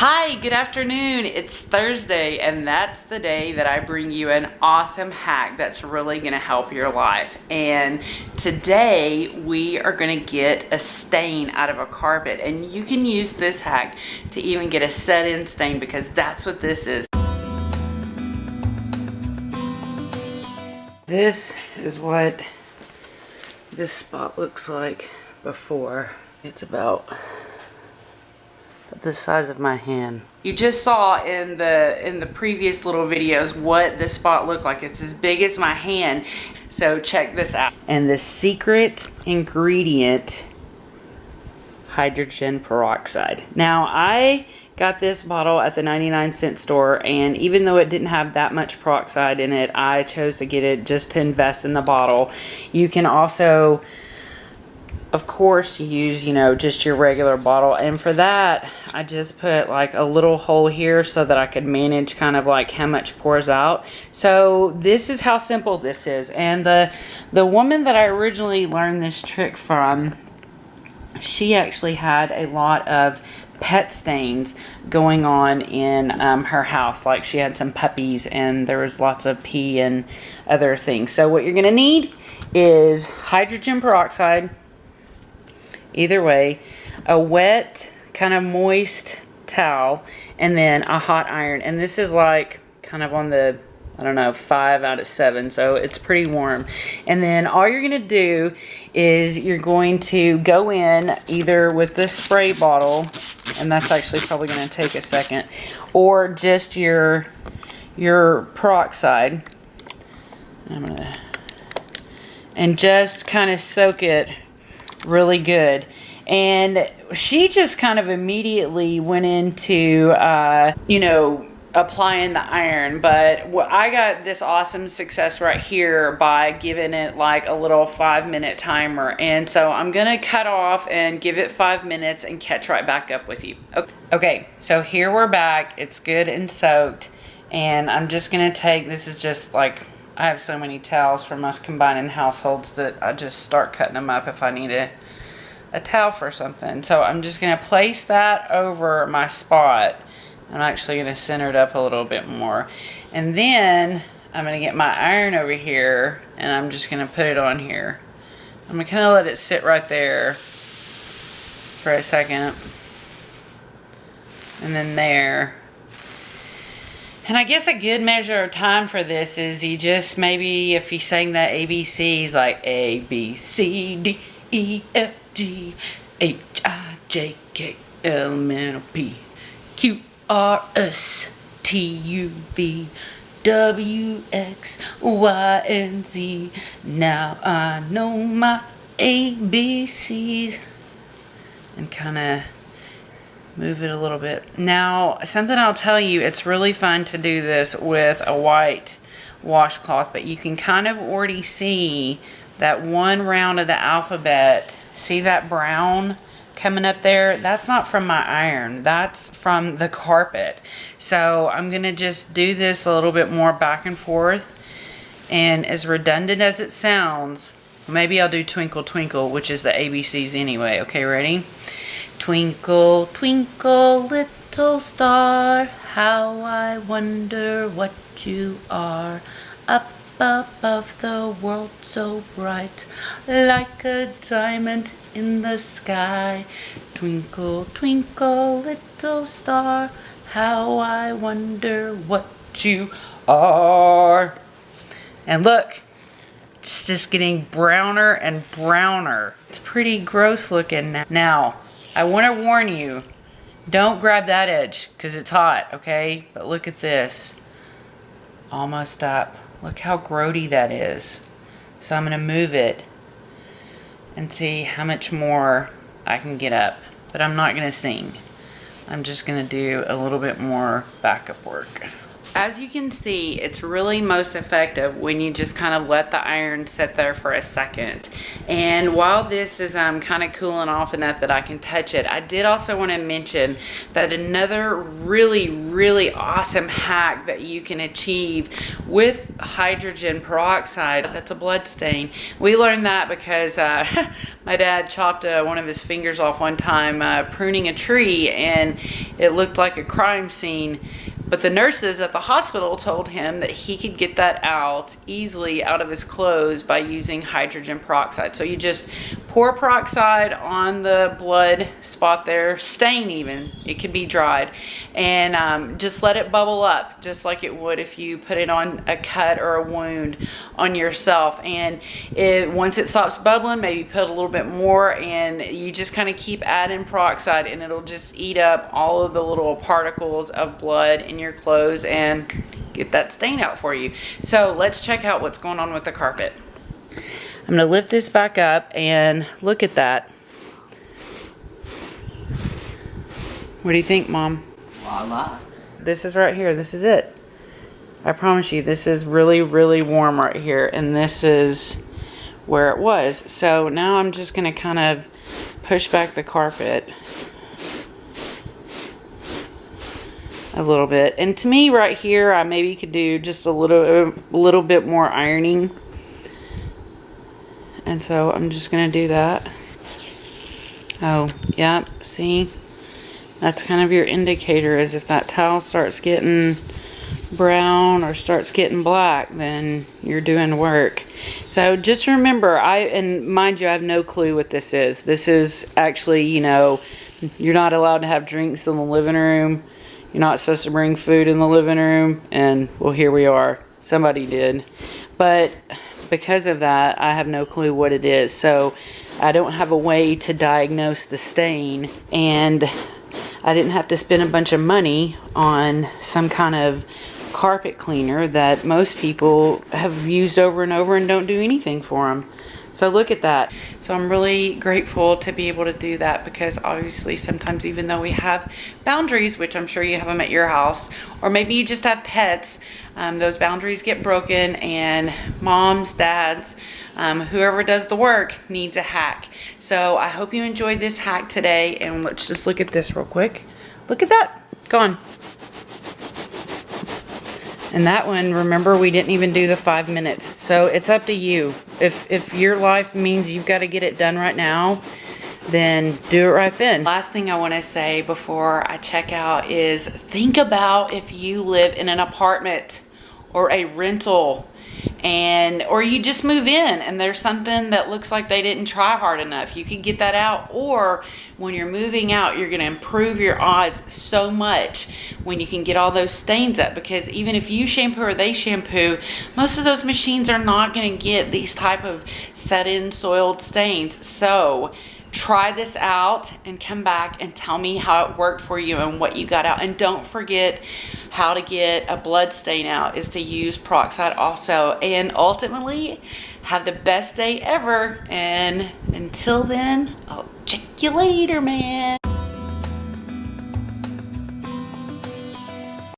Hi, good afternoon. It's Thursday, and that's the day that I bring you an awesome hack that's really gonna help your life. And today we are gonna get a stain out of a carpet, and you can use this hack to even get a set-in stain because that's what this is. This is what this spot looks like before. It's about the size of my hand. You just saw in the previous little videos what this spot looked like. It's as big as my hand. So check this out. And the secret ingredient, hydrogen peroxide. Now I got this bottle at the 99-cent store, and even though it didn't have that much peroxide in it, I chose to get it just to invest in the bottle. You can also, of course, use, just your regular bottle. And for that, I just put like a little hole here so that I could manage kind of like how much pours out. So this is how simple this is. And the woman that I originally learned this trick from, she actually had a lot of pet stains going on in her house. Like she had some puppies and there was lots of pee and other things. So what you're gonna need is hydrogen peroxide, either way, a wet, kind of moist towel, and then a hot iron. And this is like kind of on the, I don't know, 5 out of 7, so it's pretty warm. And then all you're gonna do is you're going to go in either with this spray bottle, and that's actually probably gonna take a second, or just your peroxide. And just kind of soak it really good. And she just kind of immediately went into applying the iron, but I got this awesome success right here by giving it like a little 5-minute timer. And so I'm gonna cut off and give it 5 minutes and catch right back up with you. Okay, so here we're back. It's good and soaked, and I'm just gonna take, this is just like, I have so many towels from us combining households that I just start cutting them up if I need a towel for something. So I'm just going to place that over my spot. I'm actually going to center it up a little bit more. And then I'm going to get my iron over here, and I'm just going to put it on here. I'm going to kind of let it sit right there for a second. And then there. And I guess a good measure of time for this is you just maybe, if you sang that ABCs, like A, B, C, D, E, F, G, H, I, J, K, L, M, N, O, P, Q, R, S, T, U, V, W, X, Y, and Z. Now I know my ABCs. And kind of move it a little bit. Now, something I'll tell you, it's really fun to do this with a white washcloth, but you can kind of already see that one round of the alphabet. See that brown coming up there? That's not from my iron. That's from the carpet. So I'm going to just do this a little bit more back and forth. And as redundant as it sounds, maybe I'll do Twinkle Twinkle, which is the ABCs anyway. Okay, ready? Twinkle, twinkle, little star, how I wonder what you are. Up above the world so bright, like a diamond in the sky. Twinkle, twinkle, little star, how I wonder what you are. And look, it's just getting browner and browner. It's pretty gross looking now. Now, I want to warn you, don't grab that edge because it's hot, okay? But look at this. Almost up. Look how grody that is. So I'm going to move it and see how much more I can get up. But I'm not going to sing. I'm just going to do a little bit more backup work. As you can see, it's really most effective when you just kind of let the iron sit there for a second. And while this is kind of cooling off enough that I can touch it, I did also want to mention that another really awesome hack that you can achieve with hydrogen peroxide, that's a blood stain. We learned that because my dad chopped one of his fingers off one time pruning a tree, and it looked like a crime scene. But the nurses at the hospital told him that he could get that out easily out of his clothes by using hydrogen peroxide. So you just pour peroxide on the blood spot there, stain even, it could be dried, and just let it bubble up just like it would if you put it on a cut or a wound on yourself. And once it stops bubbling, maybe put a little bit more, and you just kind of keep adding peroxide, and it'll just eat up all of the little particles of blood in your clothes and get that stain out for you. So let's check out what's going on with the carpet. I'm going to lift this back up and look at that. What do you think, Mom? Voila. This is right here. This is it. I promise you, this is really warm right here, and this is where it was. So now I'm just going to kind of push back the carpet a little bit. And to me right here, I maybe could do just a little bit more ironing. And so I'm just going to do that. Oh, yep, see? That's kind of your indicator, is if that towel starts getting brown or starts getting black, then you're doing work. So just remember, and mind you, I have no clue what this is. This is actually, you know, you're not allowed to have drinks in the living room. You're not supposed to bring food in the living room. And, well, here we are. Somebody did. But because of that, I have no clue what it is. So I don't have a way to diagnose the stain, and I didn't have to spend a bunch of money on some kind of carpet cleaner that most people have used over and over and don't do anything for them. So look at that. So I'm really grateful to be able to do that, because obviously sometimes, even though we have boundaries, which I'm sure you have them at your house, or maybe you just have pets, those boundaries get broken, and moms, dads, whoever does the work needs a hack. So I hope you enjoyed this hack today, and let's just look at this real quick. Look at that, gone. And that one, remember, we didn't even do the 5 minutes. So it's up to you. If your life means you've got to get it done right now, then do it right then. Last thing I want to say before I check out is think about if you live in an apartment or a rental, or you just move in and there's something that looks like they didn't try hard enough. You can get that out, or when you're moving out, you're going to improve your odds so much when you can get all those stains up, because even if you shampoo or they shampoo, most of those machines are not going to get these type of set-in soiled stains. So try this out and come back and tell me how it worked for you and what you got out. And don't forget, how to get a blood stain out is to use peroxide also. And ultimately, have the best day ever. And until then, I'll check you later, man.